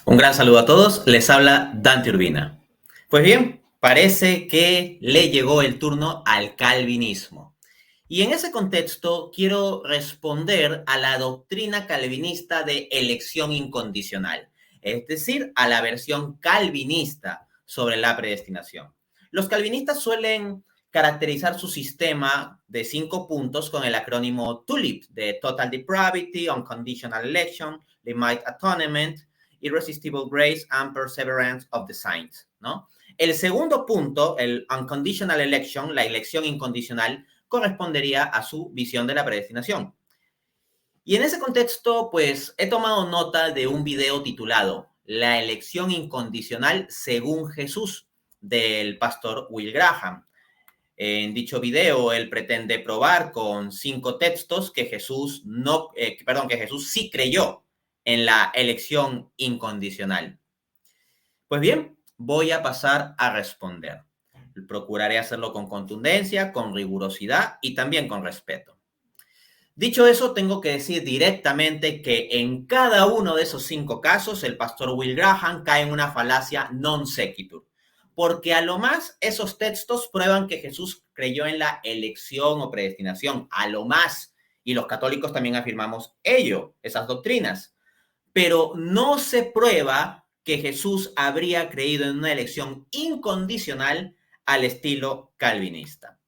Un gran saludo a todos, les habla Dante Urbina. Pues bien, parece que le llegó el turno al calvinismo. Y en ese contexto quiero responder a la doctrina calvinista de elección incondicional, es decir, a la versión calvinista sobre la predestinación. Los calvinistas suelen caracterizar su sistema de 5 puntos con el acrónimo TULIP, de Total Depravity, Unconditional Election, Limit Atonement, Irresistible Grace and Perseverance of the Saints, ¿no? El segundo punto, el Unconditional Election, la elección incondicional, correspondería a su visión de la predestinación. Y en ese contexto, pues he tomado nota de un video titulado La elección incondicional según Jesús, del pastor Will Graham. En dicho video, él pretende probar con 5 textos que Jesús que Jesús sí creyó en la elección incondicional. Pues bien, voy a pasar a responder. Procuraré hacerlo con contundencia, con rigurosidad y también con respeto. Dicho eso, tengo que decir directamente que en cada uno de esos 5 casos, el pastor Will Graham cae en una falacia non sequitur, porque a lo más esos textos prueban que Jesús creyó en la elección o predestinación, a lo más, y los católicos también afirmamos ello, esas doctrinas, pero no se prueba que Jesús habría creído en una elección incondicional al estilo calvinista.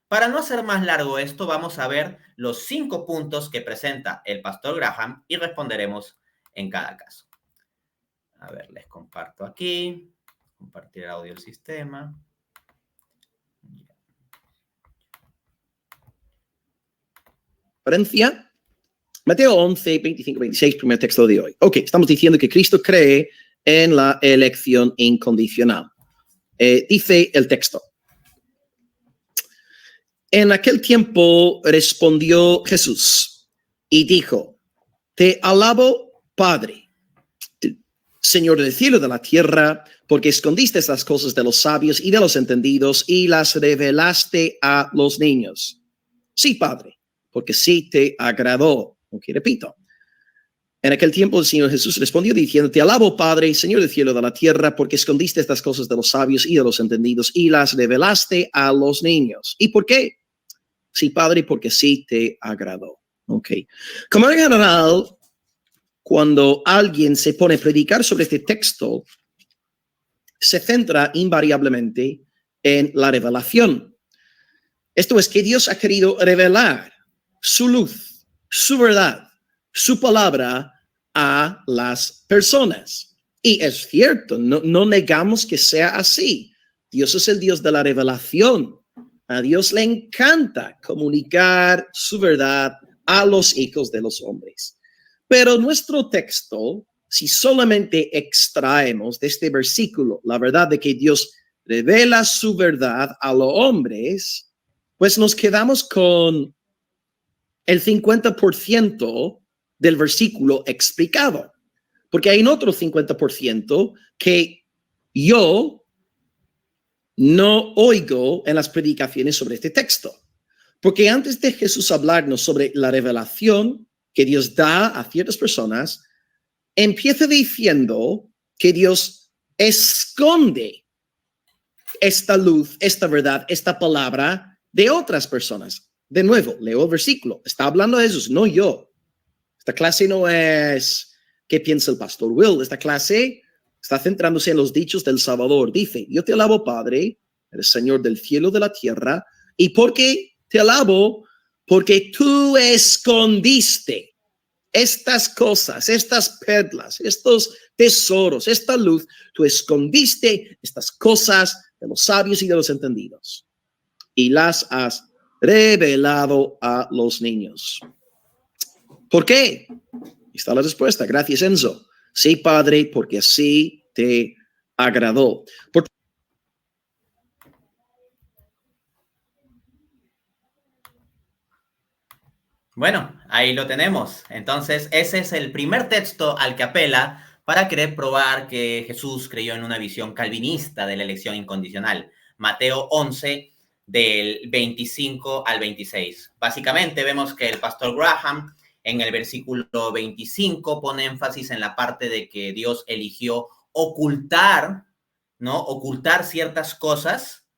Para no hacer más largo esto, vamos a ver los 5 puntos que presenta el pastor Graham y responderemos en cada caso. A ver, les comparto aquí. Compartir el audio del sistema. Mateo 11, 25, 26, primer texto de hoy. Ok, estamos diciendo que Cristo cree en la elección incondicional. Dice el texto. En aquel tiempo respondió Jesús y dijo, te alabo, Padre, Señor del cielo y de la tierra, porque escondiste estas cosas de los sabios y de los entendidos y las revelaste a los niños. Sí, Padre, porque sí te agradó. Ok, repito. En aquel tiempo el Señor Jesús respondió diciendo, te alabo, Padre, Señor del cielo y de la tierra, porque escondiste estas cosas de los sabios y de los entendidos y las revelaste a los niños. ¿Y por qué? Sí, Padre, porque sí te agradó. Ok. Como en general, cuando alguien se pone a predicar sobre este texto, se centra invariablemente en la revelación. Esto es que Dios ha querido revelar su luz, su verdad, su palabra a las personas. Y es cierto, no negamos que sea así. Dios es el Dios de la revelación. A Dios le encanta comunicar su verdad a los hijos de los hombres. Pero nuestro texto, si solamente extraemos de este versículo la verdad de que Dios revela su verdad a los hombres, pues nos quedamos con el 50% del versículo explicado. Porque hay otro 50% que yo no oigo en las predicaciones sobre este texto. Porque antes de Jesús hablarnos sobre la revelación que Dios da a ciertas personas, empieza diciendo que Dios esconde esta luz, esta verdad, esta palabra de otras personas. De nuevo, leo el versículo. Está hablando Jesús, no yo. Esta clase no es qué piensa el pastor Will. Esta clase está centrándose en los dichos del Salvador. Dice, yo te alabo, Padre, el Señor del cielo y de la tierra. ¿Y por qué te alabo? Porque tú escondiste estas cosas, estas perlas, estos tesoros, esta luz. Tú escondiste estas cosas de los sabios y de los entendidos y las has revelado a los niños. ¿Por qué? Aquí está la respuesta. Gracias, Enzo. Sí, Padre, porque así te agradó. Bueno, ahí lo tenemos. Entonces, ese es el primer texto al que apela para querer probar que Jesús creyó en una visión calvinista de la elección incondicional. Mateo 11, del 25 al 26. Básicamente vemos que el pastor Graham En el versículo 25 pone énfasis en la parte de que Dios eligió ocultar, ¿no? Ocultar ciertas cosas.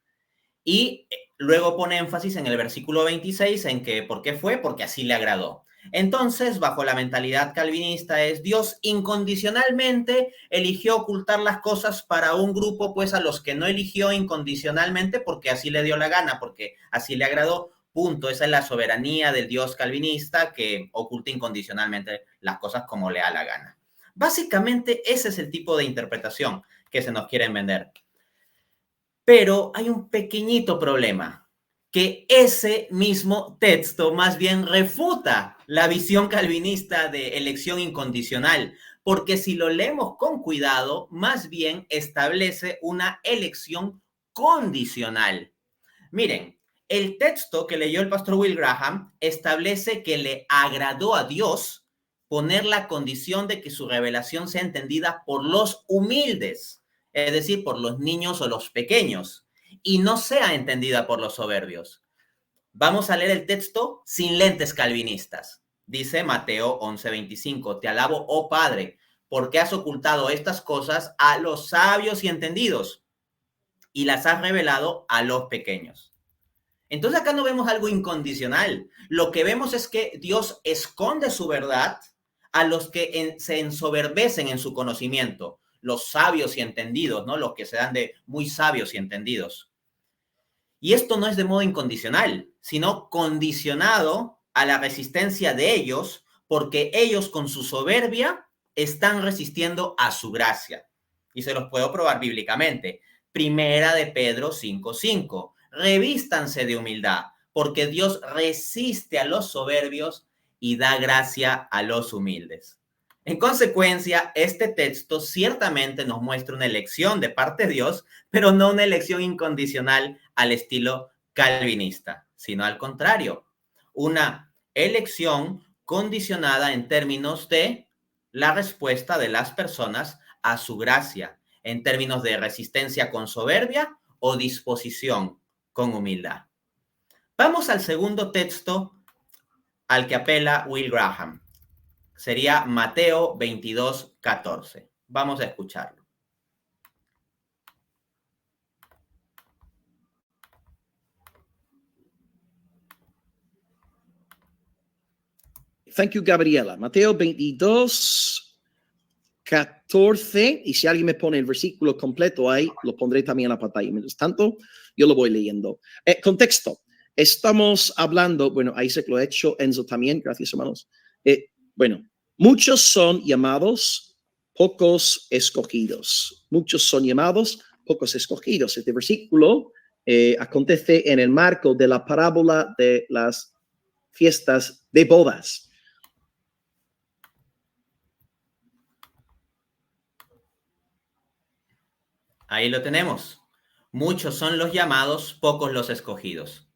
Y luego pone énfasis en el versículo 26 en que, ¿por qué fue? Porque así le agradó. Entonces, bajo la mentalidad calvinista es Dios incondicionalmente eligió ocultar las cosas para un grupo, pues a los que no eligió incondicionalmente porque así le dio la gana, porque así le agradó. Punto. Esa es la soberanía del Dios calvinista que oculta incondicionalmente las cosas como le da la gana. Básicamente, ese es el tipo de interpretación que se nos quieren vender. Pero hay un pequeñito problema, que ese mismo texto más bien refuta la visión calvinista de elección incondicional, porque si lo leemos con cuidado, más bien establece una elección condicional. Miren, el texto que leyó el pastor Will Graham establece que le agradó a Dios poner la condición de que su revelación sea entendida por los humildes, es decir, por los niños o los pequeños, y no sea entendida por los soberbios. Vamos a leer el texto sin lentes calvinistas. Dice Mateo 11:25, te alabo, oh Padre, porque has ocultado estas cosas a los sabios y entendidos y las has revelado a los pequeños. Entonces acá no vemos algo incondicional. Lo que vemos es que Dios esconde su verdad a los que se ensoberbecen en su conocimiento, los sabios y entendidos, ¿no? Los que se dan de muy sabios y entendidos. Y esto no es de modo incondicional, sino condicionado a la resistencia de ellos, porque ellos con su soberbia están resistiendo a su gracia. Y se los puedo probar bíblicamente. Primera de Pedro 5:5. Revístanse de humildad, porque Dios resiste a los soberbios y da gracia a los humildes. En consecuencia, este texto ciertamente nos muestra una elección de parte de Dios, pero no una elección incondicional al estilo calvinista, sino al contrario, una elección condicionada en términos de la respuesta de las personas a su gracia, en términos de resistencia con soberbia o disposición con humildad. Vamos al segundo texto al que apela Will Graham. Sería Mateo 22:14. Vamos a escucharlo. Thank you, Gabriela. Mateo 22:14. Y si alguien me pone el versículo completo ahí, lo pondré también en la pantalla. Mientras tanto, yo lo voy leyendo. Contexto. Estamos hablando, bueno, ahí se lo he hecho Enzo también, gracias hermanos. Bueno, muchos son llamados, pocos escogidos. Muchos son llamados, pocos escogidos. Este versículo acontece en el marco de la parábola de las fiestas de bodas. Ahí lo tenemos. Muchos son los llamados, pocos los escogidos.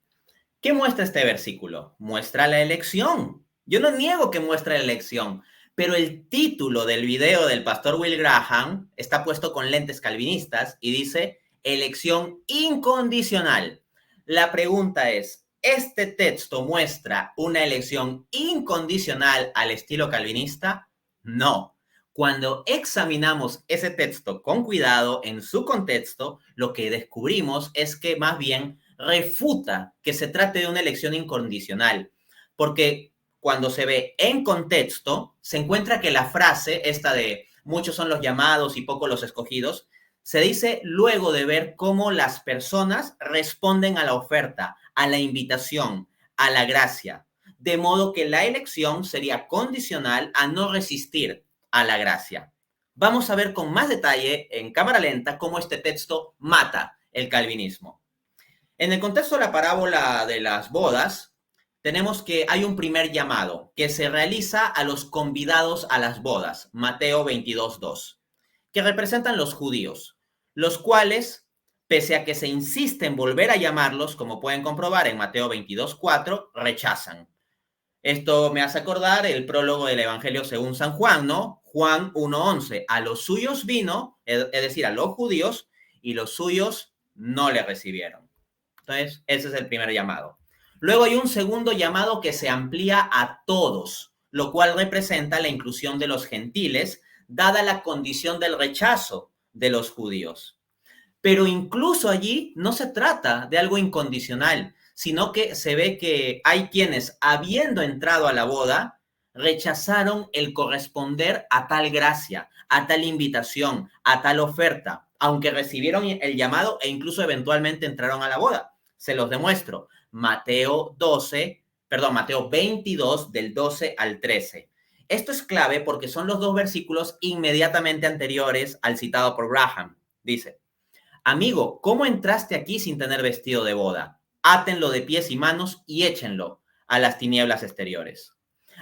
¿Qué muestra este versículo? Muestra la elección. Yo no niego que muestra la elección, pero el título del video del pastor Will Graham está puesto con lentes calvinistas y dice elección incondicional. La pregunta es, ¿este texto muestra una elección incondicional al estilo calvinista? No. Cuando examinamos ese texto con cuidado en su contexto, lo que descubrimos es que más bien refuta que se trate de una elección incondicional, porque cuando se ve en contexto, se encuentra que la frase esta de muchos son los llamados y pocos los escogidos, se dice luego de ver cómo las personas responden a la oferta, a la invitación, a la gracia, de modo que la elección sería condicional a no resistir a la gracia. Vamos a ver con más detalle en cámara lenta cómo este texto mata el calvinismo. En el contexto de la parábola de las bodas, tenemos que hay un primer llamado que se realiza a los convidados a las bodas, Mateo 22:2, que representan los judíos, los cuales, pese a que se insiste en volver a llamarlos, como pueden comprobar en Mateo 22:4, rechazan. Esto me hace acordar el prólogo del Evangelio según San Juan, ¿no? Juan 1:11, a los suyos vino, es decir, a los judíos, y los suyos no le recibieron. Entonces, ese es el primer llamado. Luego hay un segundo llamado que se amplía a todos lo cual representa la inclusión de los gentiles, dada la condición del rechazo de los judíos. Pero incluso allí no se trata de algo incondicional, sino que se ve que hay quienes, habiendo entrado a la boda, rechazaron el corresponder a tal gracia, a tal invitación, a tal oferta, aunque recibieron el llamado e incluso eventualmente entraron a la boda. Se los demuestro. Mateo 22, del 12 al 13. Esto es clave porque son los dos versículos inmediatamente anteriores al citado por Graham. Dice: amigo, ¿cómo entraste aquí sin tener vestido de boda? Átenlo de pies y manos y échenlo a las tinieblas exteriores.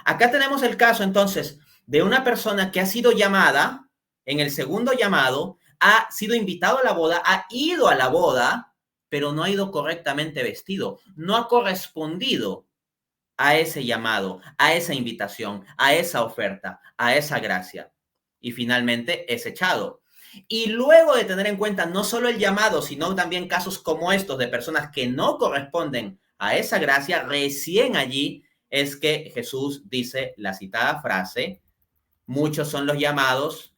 Acá tenemos el caso entonces de una persona que ha sido llamada, en el segundo llamado, ha sido invitado a la boda, ha ido a la boda, pero no ha ido correctamente vestido, no ha correspondido a ese llamado, a esa invitación, a esa oferta, a esa gracia. Y finalmente es echado. Y luego de tener en cuenta no solo el llamado, sino también casos como estos de personas que no corresponden a esa gracia, recién allí es que Jesús dice la citada frase: muchos son los llamados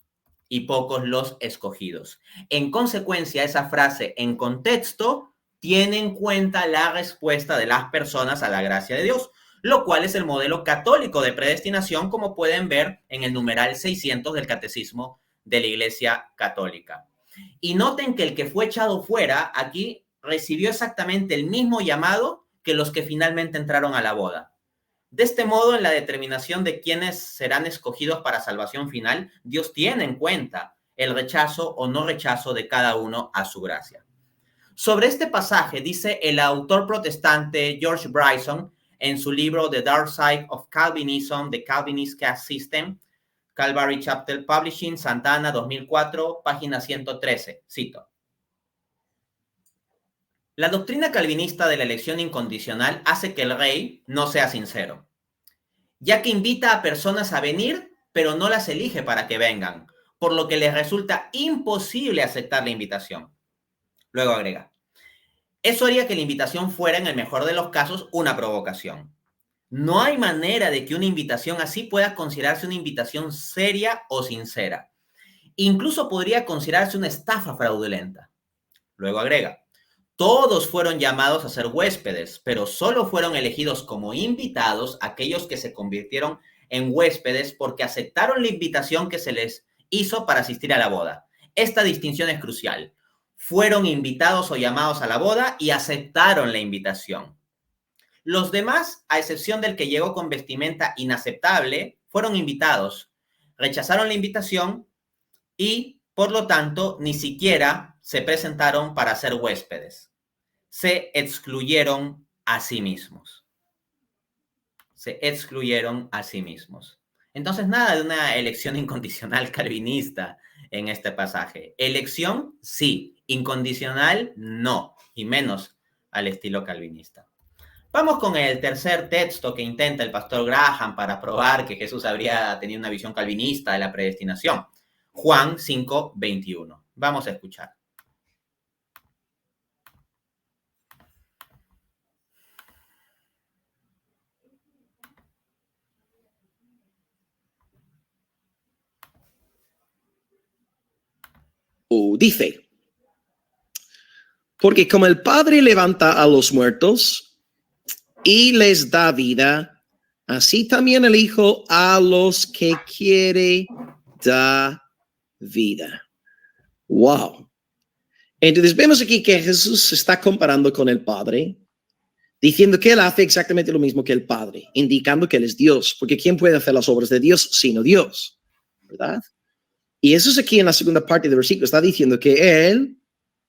y pocos los escogidos. En consecuencia, esa frase en contexto tiene en cuenta la respuesta de las personas a la gracia de Dios, lo cual es el modelo católico de predestinación, como pueden ver en el numeral 600 del Catecismo de la Iglesia Católica. Y noten que el que fue echado fuera aquí recibió exactamente el mismo llamado que los que finalmente entraron a la boda. De este modo, en la determinación de quiénes serán escogidos para salvación final, Dios tiene en cuenta el rechazo o no rechazo de cada uno a su gracia. Sobre este pasaje dice el autor protestante George Bryson en su libro The Dark Side of Calvinism, The Calvinist Caste System, Calvary Chapter Publishing, Santa Ana, 2004, página 113. Cito: la doctrina calvinista de la elección incondicional hace que el rey no sea sincero, ya que invita a personas a venir, pero no las elige para que vengan, por lo que les resulta imposible aceptar la invitación. Luego agrega: eso haría que la invitación fuera, en el mejor de los casos, una provocación. No hay manera de que una invitación así pueda considerarse una invitación seria o sincera. Incluso podría considerarse una estafa fraudulenta. Luego agrega: todos fueron llamados a ser huéspedes, pero solo fueron elegidos como invitados aquellos que se convirtieron en huéspedes porque aceptaron la invitación que se les hizo para asistir a la boda. Esta distinción es crucial. Fueron invitados o llamados a la boda y aceptaron la invitación. Los demás, a excepción del que llegó con vestimenta inaceptable, fueron invitados, rechazaron la invitación y, por lo tanto, ni siquiera se presentaron para ser huéspedes. Se excluyeron a sí mismos. Se excluyeron a sí mismos. Entonces, nada de una elección incondicional calvinista en este pasaje. Elección, sí. Incondicional, no. Y menos al estilo calvinista. Vamos con el tercer texto que intenta el pastor Graham para probar que Jesús habría tenido una visión calvinista de la predestinación. Juan 5:21. Vamos a escuchar. Dice: porque como el Padre levanta a los muertos y les da vida, así también el Hijo a los que quiere da vida. Wow. Entonces vemos aquí que Jesús se está comparando con el Padre, diciendo que Él hace exactamente lo mismo que el Padre, indicando que Él es Dios, porque ¿quién puede hacer las obras de Dios sino Dios? ¿Verdad? Y eso es aquí en la segunda parte del versículo. Está diciendo que Él,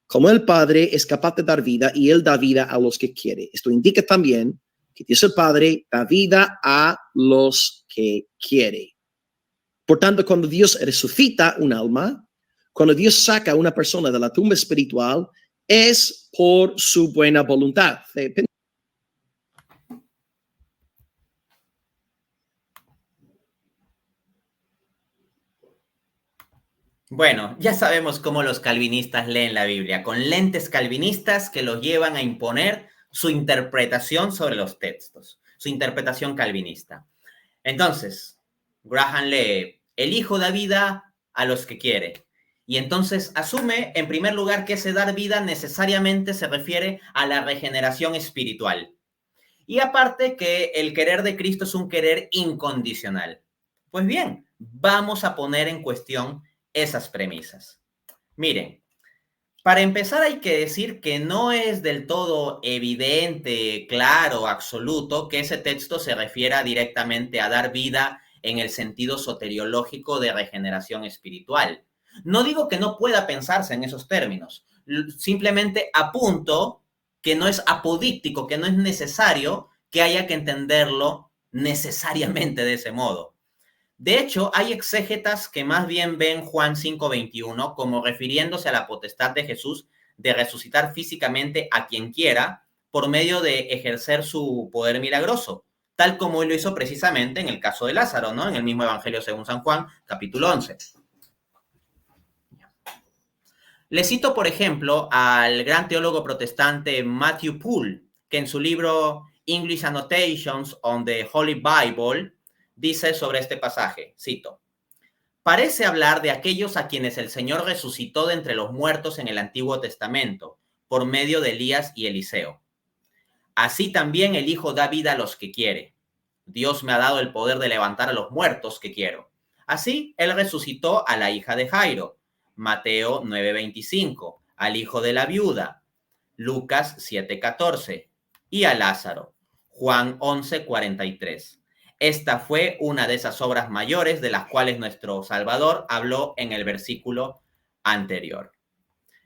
como el Padre, es capaz de dar vida y Él da vida a los que quiere. Esto indica también que Dios el Padre da vida a los que quiere. Por tanto, cuando Dios resucita un alma, cuando Dios saca a una persona de la tumba espiritual, es por su buena voluntad. Bueno, ya sabemos cómo los calvinistas leen la Biblia, con lentes calvinistas que los llevan a imponer su interpretación sobre los textos, su interpretación calvinista. Entonces, Graham lee, el Hijo da vida a los que quiere. Y entonces asume, en primer lugar, que ese dar vida necesariamente se refiere a la regeneración espiritual. Y aparte que el querer de Cristo es un querer incondicional. Pues bien, vamos a poner en cuestión esas premisas. Miren, para empezar hay que decir que no es del todo evidente, claro, absoluto, que ese texto se refiera directamente a dar vida en el sentido soteriológico de regeneración espiritual. No digo que no pueda pensarse en esos términos, simplemente apunto que no es apodíctico, que no es necesario que haya que entenderlo necesariamente de ese modo. De hecho, hay exégetas que más bien ven Juan 5:21 como refiriéndose a la potestad de Jesús de resucitar físicamente a quien quiera por medio de ejercer su poder milagroso, tal como él lo hizo precisamente en el caso de Lázaro, ¿no? En el mismo Evangelio según San Juan, capítulo 11. Le cito, por ejemplo, al gran teólogo protestante Matthew Poole, que en su libro English Annotations on the Holy Bible dice sobre este pasaje, cito, parece hablar de aquellos a quienes el Señor resucitó de entre los muertos en el Antiguo Testamento, por medio de Elías y Eliseo. Así también el Hijo da vida a los que quiere. Dios me ha dado el poder de levantar a los muertos que quiero. Así, él resucitó a la hija de Jairo, Mateo 9:25, al hijo de la viuda, Lucas 7:14, y a Lázaro, Juan 11:43. Esta fue una de esas obras mayores de las cuales nuestro Salvador habló en el versículo anterior.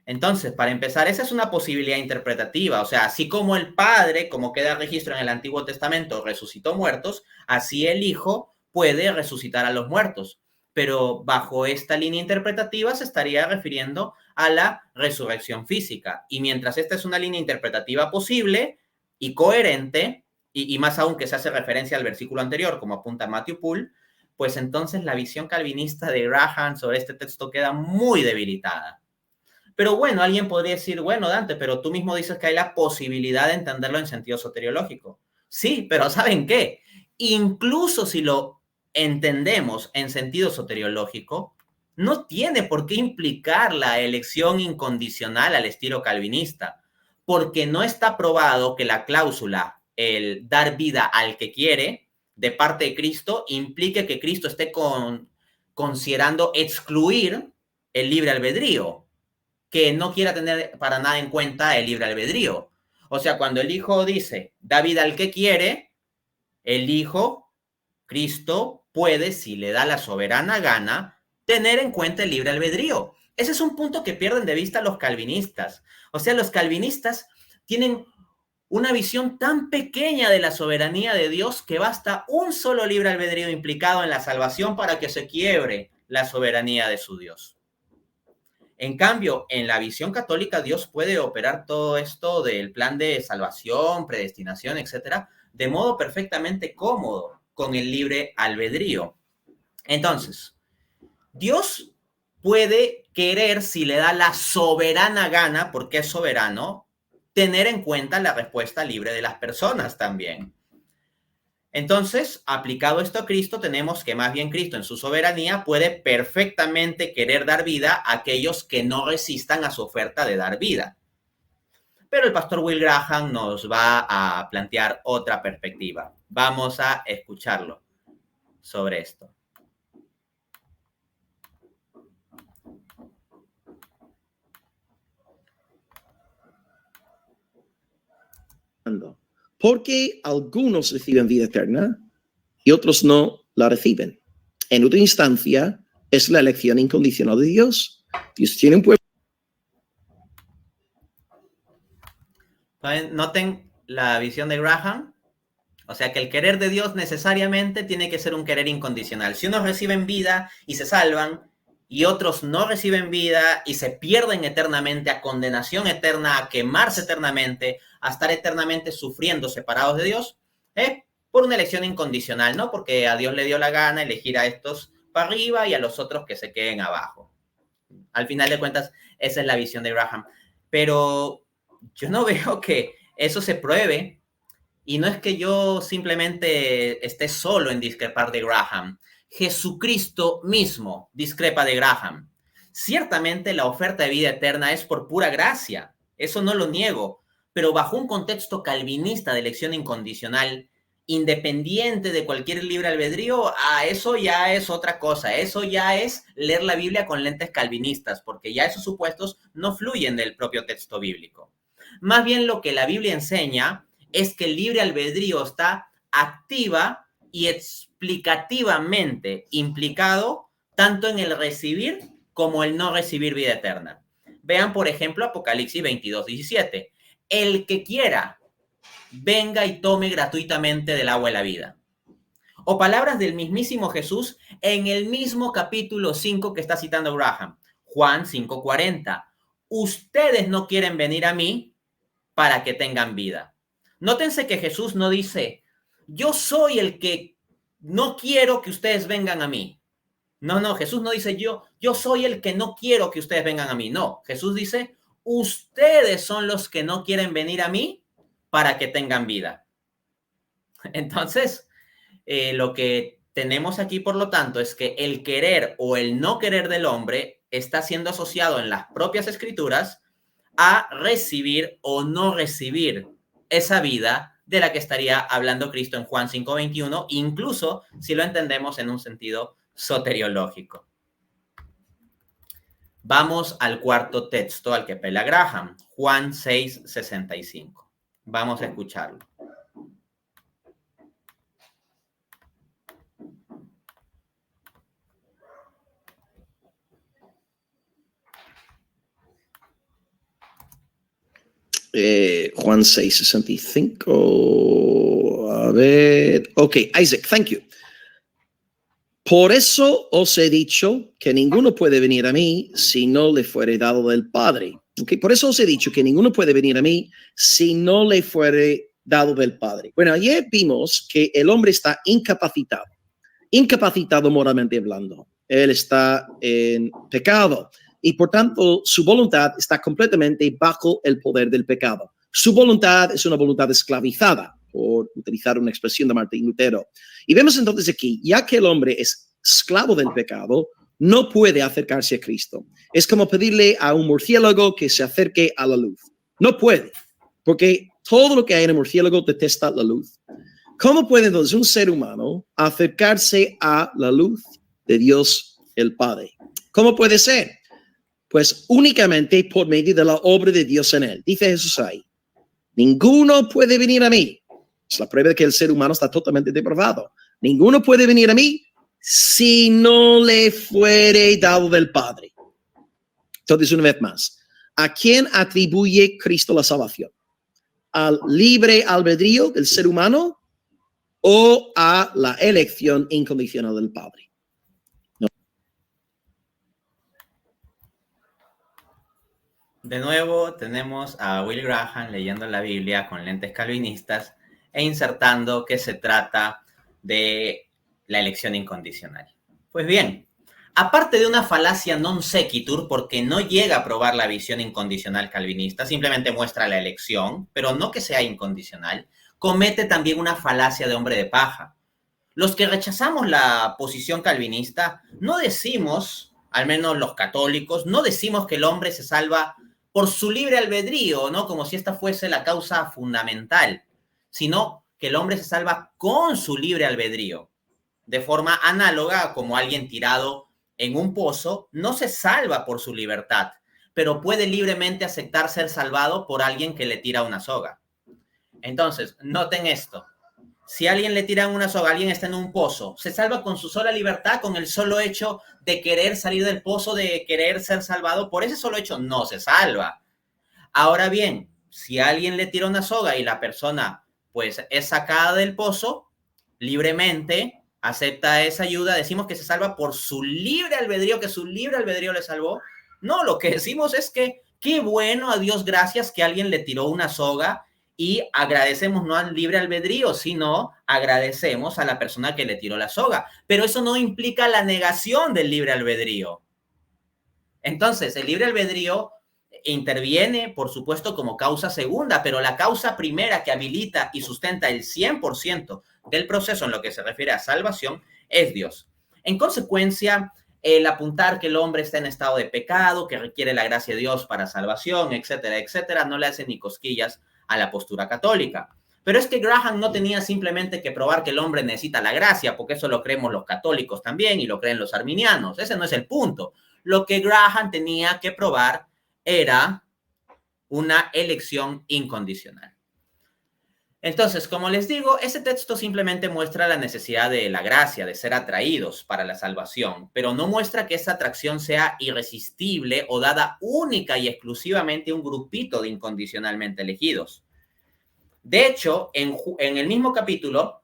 Entonces, para empezar, esa es una posibilidad interpretativa. O sea, así como el Padre, como queda registro en el Antiguo Testamento, resucitó muertos, así el Hijo puede resucitar a los muertos. Pero bajo esta línea interpretativa se estaría refiriendo a la resurrección física. Y mientras esta es una línea interpretativa posible y coherente, y más aún que se hace referencia al versículo anterior, como apunta Matthew Poole, pues entonces la visión calvinista de Graham sobre este texto queda muy debilitada. Pero bueno, alguien podría decir, bueno, Dante, pero tú mismo dices que hay la posibilidad de entenderlo en sentido soteriológico. Sí, pero ¿saben qué? Incluso si lo entendemos en sentido soteriológico, no tiene por qué implicar la elección incondicional al estilo calvinista, porque no está probado que la cláusula, el dar vida al que quiere, de parte de Cristo, implique que Cristo esté considerando excluir el libre albedrío, que no quiera tener para nada en cuenta el libre albedrío. O sea, cuando el Hijo dice, da vida al que quiere, el Hijo, Cristo, puede, si le da la soberana gana, tener en cuenta el libre albedrío. Ese es un punto que pierden de vista los calvinistas. O sea, los calvinistas tienen una visión tan pequeña de la soberanía de Dios que basta un solo libre albedrío implicado en la salvación para que se quiebre la soberanía de su Dios. En cambio, en la visión católica, Dios puede operar todo esto del plan de salvación, predestinación, etcétera, de modo perfectamente cómodo con el libre albedrío. Entonces, Dios puede querer, si le da la soberana gana, porque es soberano, tener en cuenta la respuesta libre de las personas también. Entonces, aplicado esto a Cristo, tenemos que más bien Cristo en su soberanía puede perfectamente querer dar vida a aquellos que no resistan a su oferta de dar vida. Pero el pastor Will Graham nos va a plantear otra perspectiva. Vamos a escucharlo sobre esto. Porque algunos reciben vida eterna y otros no la reciben. En última instancia, es la elección incondicional de Dios. Dios tiene un pueblo. Noten la visión de Graham. O sea que el querer de Dios necesariamente tiene que ser un querer incondicional. Si unos reciben vida y se salvan, y otros no reciben vida y se pierden eternamente, a condenación eterna, a quemarse eternamente, a estar eternamente sufriendo separados de Dios, por una elección incondicional, ¿no? Porque a Dios le dio la gana elegir a estos para arriba y a los otros que se queden abajo. Al final de cuentas, esa es la visión de Graham. Pero yo no veo que eso se pruebe Y no es que yo simplemente esté solo en discrepar de Graham. Jesucristo mismo discrepa de Graham. Ciertamente la oferta de vida eterna es por pura gracia, eso no lo niego, pero bajo un contexto calvinista de elección incondicional, independiente de cualquier libre albedrío, eso ya es otra cosa, eso ya es leer la Biblia con lentes calvinistas, porque ya esos supuestos no fluyen del propio texto bíblico. Más bien lo que la Biblia enseña es que el libre albedrío está activa y explicativamente implicado tanto en el recibir como el no recibir vida eterna. Vean, por ejemplo, Apocalipsis 22:17. El que quiera, venga y tome gratuitamente del agua de la vida. O palabras del mismísimo Jesús en el mismo capítulo 5 que está citando Graham, Juan 5:40. Ustedes no quieren venir a mí para que tengan vida. Nótense que Jesús no dice, yo soy el que no quiero que ustedes vengan a mí. No, Jesús no dice yo soy el que no quiero que ustedes vengan a mí. No, Jesús dice, ustedes son los que no quieren venir a mí para que tengan vida. Entonces, lo que tenemos aquí, por lo tanto, es que el querer o el no querer del hombre está siendo asociado en las propias escrituras a recibir o no recibir esa vida de la que estaría hablando Cristo en Juan 5:21, incluso si lo entendemos en un sentido soteriológico. Vamos al cuarto texto al que apela Graham, Juan 6:65. Vamos a escucharlo. Juan 6:65. A ver. Ok, Isaac, thank you. Por eso os he dicho que ninguno puede venir a mí si no le fuere dado del Padre. Okay, por eso os he dicho que ninguno puede venir a mí si no le fuere dado del Padre. Bueno, ayer vimos que el hombre está incapacitado moralmente hablando. Él está en pecado y por tanto su voluntad está completamente bajo el poder del pecado. Su voluntad es una voluntad esclavizada, por utilizar una expresión de Martín Lutero. Y vemos entonces aquí, ya que el hombre es esclavo del pecado, no puede acercarse a Cristo. Es como pedirle a un murciélago que se acerque a la luz. No puede, porque todo lo que hay en el murciélago detesta la luz. ¿Cómo puede entonces un ser humano acercarse a la luz de Dios el Padre? ¿Cómo puede ser? Pues únicamente por medio de la obra de Dios en él. Dice Jesús ahí, ninguno puede venir a mí. Es la prueba de que el ser humano está totalmente depravado. Ninguno puede venir a mí si no le fuere dado del Padre. Entonces, una vez más, ¿a quién atribuye Cristo la salvación? ¿Al libre albedrío del ser humano o a la elección incondicional del Padre? No. De nuevo, tenemos a Will Graham leyendo la Biblia con lentes calvinistas e insertando que se trata de la elección incondicional. Pues bien, aparte de una falacia non sequitur, porque no llega a probar la visión incondicional calvinista, simplemente muestra la elección, pero no que sea incondicional, comete también una falacia de hombre de paja. Los que rechazamos la posición calvinista no decimos, al menos los católicos, no decimos que el hombre se salva por su libre albedrío, ¿no? Como si esta fuese la causa fundamental, sino que el hombre se salva con su libre albedrío. De forma análoga a como alguien tirado en un pozo no se salva por su libertad, pero puede libremente aceptar ser salvado por alguien que le tira una soga. Entonces, noten esto. Si a alguien le tiran una soga, alguien está en un pozo, se salva con su sola libertad, con el solo hecho de querer salir del pozo, de querer ser salvado. Por ese solo hecho no se salva. Ahora bien, si a alguien le tira una soga y la persona pues es sacada del pozo, libremente acepta esa ayuda, decimos que se salva por su libre albedrío, que su libre albedrío le salvó. No, lo que decimos es que qué bueno, a Dios gracias que alguien le tiró una soga y agradecemos no al libre albedrío, sino agradecemos a la persona que le tiró la soga. Pero eso no implica la negación del libre albedrío. Entonces, el libre albedrío interviene, por supuesto, como causa segunda, pero la causa primera que habilita y sustenta el 100% del proceso en lo que se refiere a salvación es Dios. En consecuencia, el apuntar que el hombre está en estado de pecado, que requiere la gracia de Dios para salvación, etcétera, etcétera, no le hace ni cosquillas a la postura católica. Pero es que Graham no tenía simplemente que probar que el hombre necesita la gracia, porque eso lo creemos los católicos también y lo creen los arminianos. Ese no es el punto. Lo que Graham tenía que probar era una elección incondicional. Entonces, como les digo, ese texto simplemente muestra la necesidad de la gracia, de ser atraídos para la salvación, pero no muestra que esa atracción sea irresistible o dada única y exclusivamente a un grupito de incondicionalmente elegidos. De hecho, en el mismo capítulo,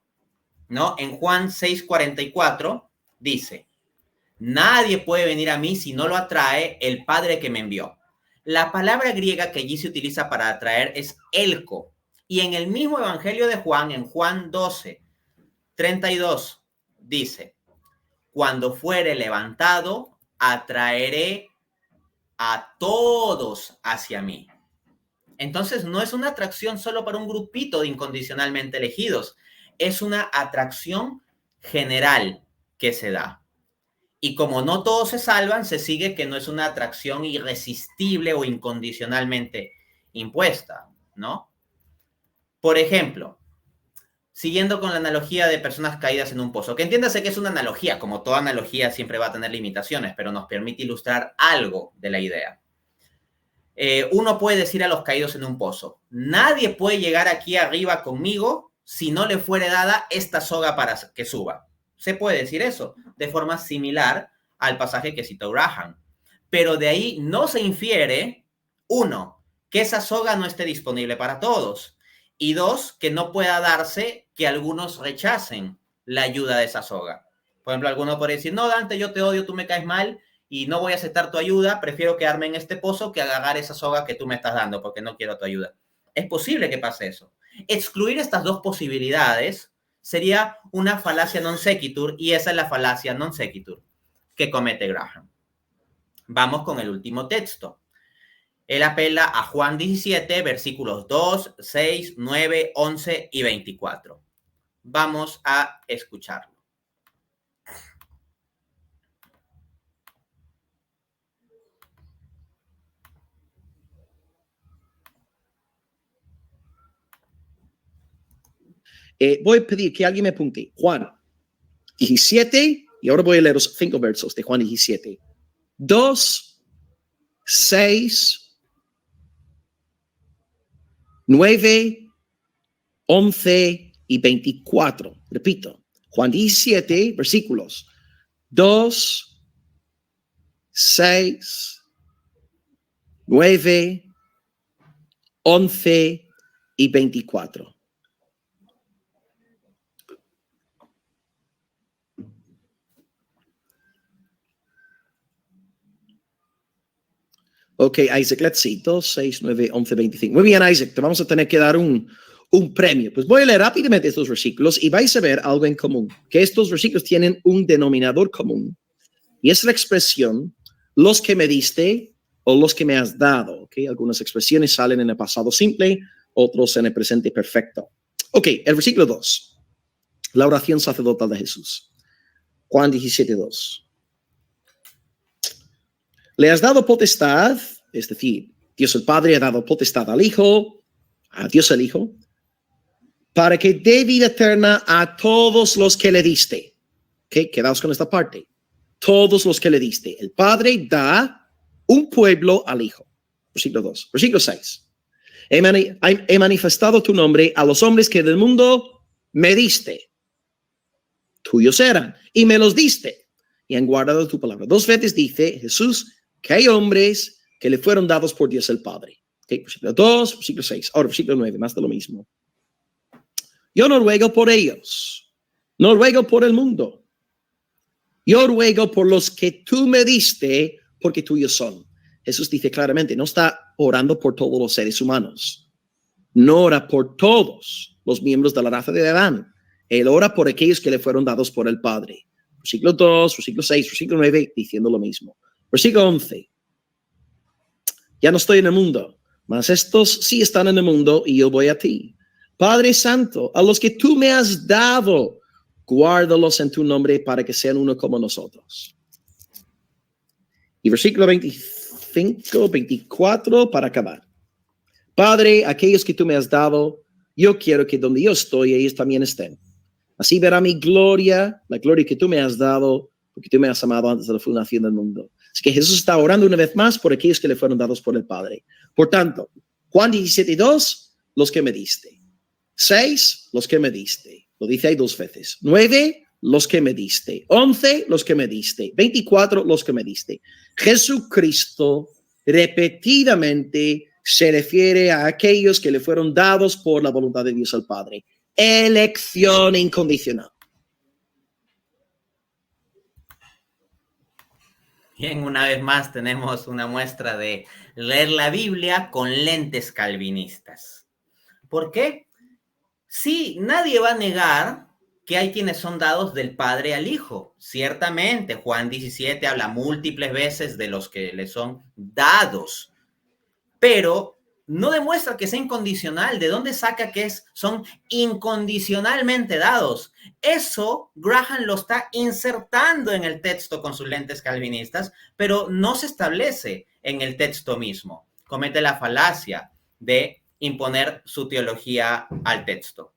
¿no? En Juan 6:44, dice, nadie puede venir a mí si no lo atrae el Padre que me envió. La palabra griega que allí se utiliza para atraer es elko. Y en el mismo Evangelio de Juan, en Juan 12:32, dice, cuando fuere levantado, atraeré a todos hacia mí. Entonces, no es una atracción solo para un grupito de incondicionalmente elegidos, es una atracción general que se da. Y como no todos se salvan, se sigue que no es una atracción irresistible o incondicionalmente impuesta, ¿no? Por ejemplo, siguiendo con la analogía de personas caídas en un pozo, que entiéndase que es una analogía, como toda analogía siempre va a tener limitaciones, pero nos permite ilustrar algo de la idea. Uno puede decir a los caídos en un pozo, nadie puede llegar aquí arriba conmigo si no le fuere dada esta soga para que suba. Se puede decir eso de forma similar al pasaje que citó Graham. Pero de ahí no se infiere, uno, que esa soga no esté disponible para todos. Y dos, que no pueda darse que algunos rechacen la ayuda de esa soga. Por ejemplo, alguno puede decir, no, Dante, yo te odio, tú me caes mal y no voy a aceptar tu ayuda, prefiero quedarme en este pozo que agarrar esa soga que tú me estás dando porque no quiero tu ayuda. Es posible que pase eso. Excluir estas dos posibilidades sería una falacia non sequitur y esa es la falacia non sequitur que comete Graham. Vamos con el último texto. Él apela a Juan 17, versículos 2, 6, 9, 11 y 24. Vamos a escucharlo. Voy a pedir que alguien me apunte. Juan 17, y ahora voy a leer los 5 versos de Juan 17. 2, 6, 9, 11 y 24. Repito, Juan 17, versículos 2, 6, 9, 11 y 24. Ok, Isaac, let's see. 2, 6, 9, 11, 25. Muy bien, Isaac, te vamos a tener que dar un premio. Pues voy a leer rápidamente estos versículos y vais a ver algo en común, que estos versículos tienen un denominador común y es la expresión los que me diste o los que me has dado. Okay, algunas expresiones salen en el pasado simple, otros en el presente perfecto. Ok, el versículo 2, la oración sacerdotal de Jesús. Juan 17, 2. Le has dado potestad, es decir, Dios el Padre ha dado potestad al Hijo, a Dios el Hijo, para que dé vida eterna a todos los que le diste. Ok, quedaos con esta parte. Todos los que le diste. El Padre da un pueblo al Hijo. Versículo 2. Versículo 6. He manifestado tu nombre a los hombres que del mundo me diste. Tuyos eran y me los diste y han guardado tu palabra. 2 veces dice Jesús que hay hombres que le fueron dados por Dios el Padre. Okay, versículo 2, versículo 6. Ahora, versículo 9, más de lo mismo. Yo no ruego por ellos, no ruego por el mundo. Yo ruego por los que tú me diste, porque tuyos son. Jesús dice claramente, no está orando por todos los seres humanos. No ora por todos los miembros de la raza de Adán. Él ora por aquellos que le fueron dados por el Padre. Versículo 2, versículo 6, versículo 9, diciendo lo mismo. Versículo 11. Ya no estoy en el mundo, mas estos sí están en el mundo y yo voy a ti. Padre Santo, a los que tú me has dado, guárdalos en tu nombre para que sean uno como nosotros. Y versículo 25, 24 para acabar. Padre, aquellos que tú me has dado, yo quiero que donde yo estoy, ellos también estén. Así verá mi gloria, la gloria que tú me has dado, porque tú me has amado antes de la fundación del mundo. Así que Jesús está orando una vez más por aquellos que le fueron dados por el Padre. Por tanto, Juan 17:2, los que me diste. 6, los que me diste. Lo dice ahí 2 veces. 9, los que me diste. 11, los que me diste. 24, los que me diste. Jesucristo repetidamente se refiere a aquellos que le fueron dados por la voluntad de Dios al Padre. Elección incondicional. Bien, una vez más tenemos una muestra de leer la Biblia con lentes calvinistas. ¿Por qué? Sí, nadie va a negar que hay quienes son dados del Padre al Hijo. Ciertamente, Juan 17 habla múltiples veces de los que le son dados, pero no demuestra que sea incondicional. ¿De dónde saca que son incondicionalmente dados? Eso Graham lo está insertando en el texto con sus lentes calvinistas, pero no se establece en el texto mismo. Comete la falacia de imponer su teología al texto.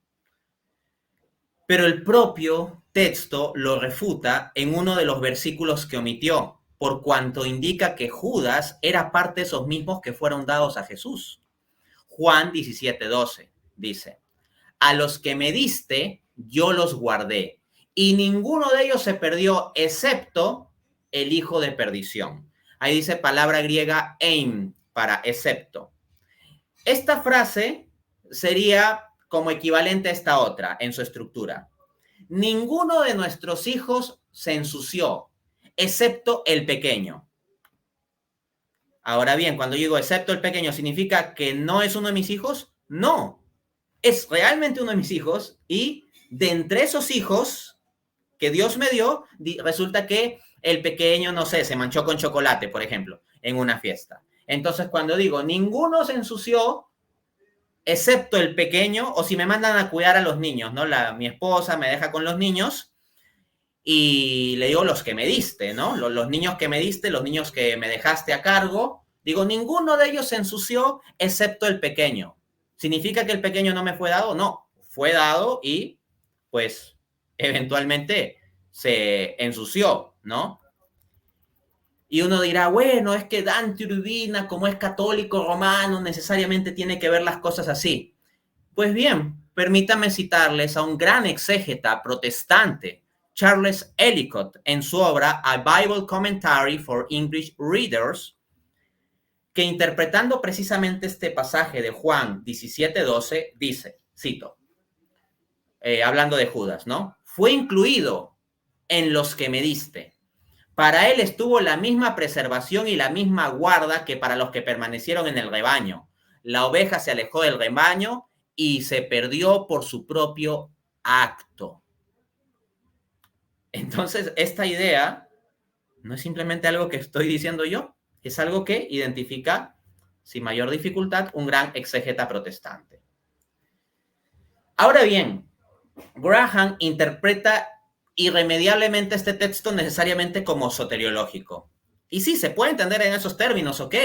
Pero el propio texto lo refuta en uno de los versículos que omitió, por cuanto indica que Judas era parte de esos mismos que fueron dados a Jesús. Juan 17:12 dice: a los que me diste, yo los guardé, y ninguno de ellos se perdió, excepto el hijo de perdición. Ahí dice palabra griega eim, para excepto. Esta frase sería como equivalente a esta otra en su estructura. Ninguno de nuestros hijos se ensució, excepto el pequeño. Ahora bien, cuando digo excepto el pequeño, ¿significa que no es uno de mis hijos? No, es realmente uno de mis hijos, y de entre esos hijos que Dios me dio, resulta que el pequeño, no sé, se manchó con chocolate, por ejemplo, en una fiesta. Entonces, cuando digo ninguno se ensució, excepto el pequeño, o si me mandan a cuidar a los niños, ¿no? Mi esposa me deja con los niños y le digo los que me diste, ¿no? Los niños que me diste, los niños que me dejaste a cargo, digo, ninguno de ellos se ensució, excepto el pequeño. ¿Significa que el pequeño no me fue dado? No, fue dado y, pues, eventualmente se ensució, ¿no? Y uno dirá, bueno, es que Dante Urbina, como es católico romano, necesariamente tiene que ver las cosas así. Pues bien, permítanme citarles a un gran exégeta protestante, Charles Ellicott, en su obra A Bible Commentary for English Readers, que interpretando precisamente este pasaje de Juan 17:12, dice, cito, hablando de Judas, ¿no? Fue incluido en los que me diste. Para él estuvo la misma preservación y la misma guarda que para los que permanecieron en el rebaño. La oveja se alejó del rebaño y se perdió por su propio acto. Entonces, esta idea no es simplemente algo que estoy diciendo yo, es algo que identifica, sin mayor dificultad, un gran exégeta protestante. Ahora bien, Graham interpreta irremediablemente este texto necesariamente como soteriológico. Y sí, se puede entender en esos términos, ok.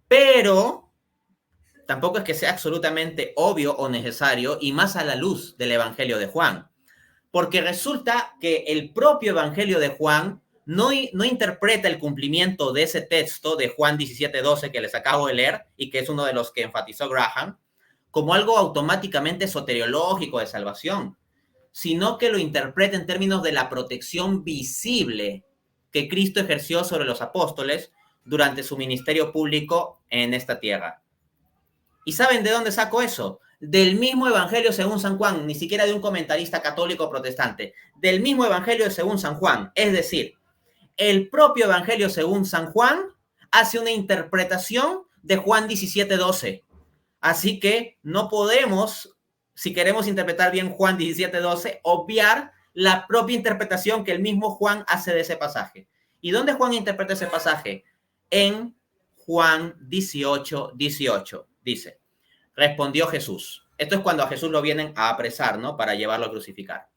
Pero tampoco es que sea absolutamente obvio o necesario, y más a la luz del Evangelio de Juan. Porque resulta que el propio Evangelio de Juan no interpreta el cumplimiento de ese texto de Juan 17:12 que les acabo de leer y que es uno de los que enfatizó Graham, como algo automáticamente soteriológico de salvación, sino que lo interpreta en términos de la protección visible que Cristo ejerció sobre los apóstoles durante su ministerio público en esta tierra. ¿Y saben de dónde saco eso? Del mismo Evangelio según San Juan, ni siquiera de un comentarista católico o protestante, del mismo Evangelio según San Juan. Es decir, el propio Evangelio según San Juan hace una interpretación de Juan 17:12. Así que no podemos, si queremos interpretar bien Juan 17:12, obviar la propia interpretación que el mismo Juan hace de ese pasaje. ¿Y dónde Juan interpreta ese pasaje? En Juan 18, 18. Dice, respondió Jesús. Esto es cuando a Jesús lo vienen a apresar, ¿no? Para llevarlo a crucificar.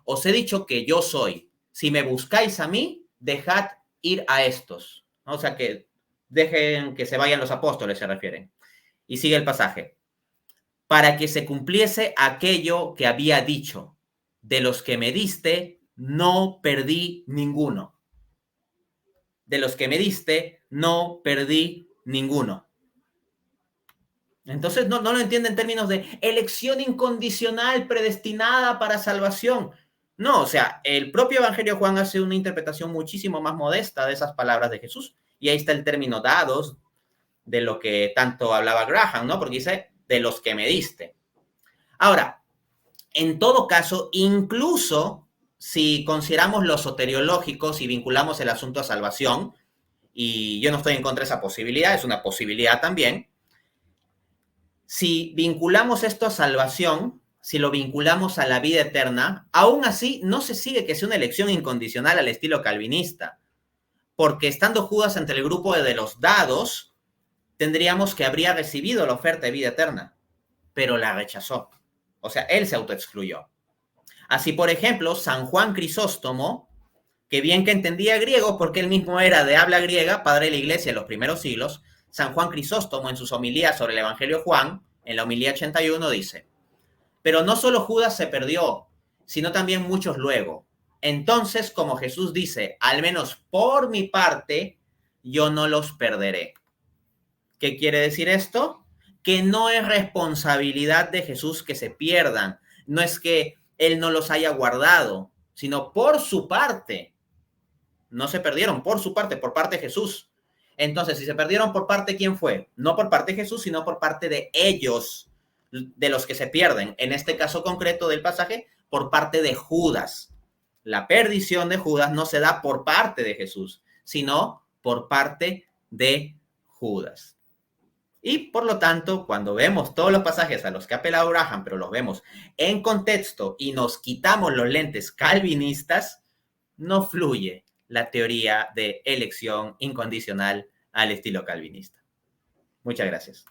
Os he dicho que yo soy. Si me buscáis a mí, dejad ir a estos, ¿no? O sea, que dejen que se vayan los apóstoles, se refieren. Y sigue el pasaje. Para que se cumpliese aquello que había dicho. De los que me diste, no perdí ninguno. De los que me diste, no perdí ninguno. Entonces no lo entiende en términos de elección incondicional, predestinada para salvación. No, o sea, el propio Evangelio de Juan hace una interpretación muchísimo más modesta de esas palabras de Jesús. Y ahí está el término dados, de lo que tanto hablaba Graham, ¿no? Porque dice, de los que me diste. Ahora, en todo caso, incluso si consideramos lo soteriológico, si vinculamos el asunto a salvación, y yo no estoy en contra de esa posibilidad, es una posibilidad también, si vinculamos esto a salvación, si lo vinculamos a la vida eterna, aún así no se sigue que sea una elección incondicional al estilo calvinista, porque estando Judas entre el grupo de los dados, tendríamos que habría recibido la oferta de vida eterna, pero la rechazó. O sea, él se autoexcluyó. Así, por ejemplo, San Juan Crisóstomo, que bien que entendía griego, porque él mismo era de habla griega, padre de la iglesia en los primeros siglos, San Juan Crisóstomo en sus homilías sobre el Evangelio de Juan, en la homilía 81, dice, pero no solo Judas se perdió, sino también muchos luego. Entonces, como Jesús dice, al menos por mi parte, yo no los perderé. ¿Qué quiere decir esto? Que no es responsabilidad de Jesús que se pierdan. No es que Él no los haya guardado, sino por su parte. No se perdieron por su parte, por parte de Jesús. Entonces, si se perdieron por parte, ¿quién fue? No por parte de Jesús, sino por parte de ellos, de los que se pierden. En este caso concreto del pasaje, por parte de Judas. La perdición de Judas no se da por parte de Jesús, sino por parte de Judas. Y por lo tanto, cuando vemos todos los pasajes a los que ha apelado Graham, pero los vemos en contexto y nos quitamos los lentes calvinistas, no fluye la teoría de elección incondicional al estilo calvinista. Muchas gracias.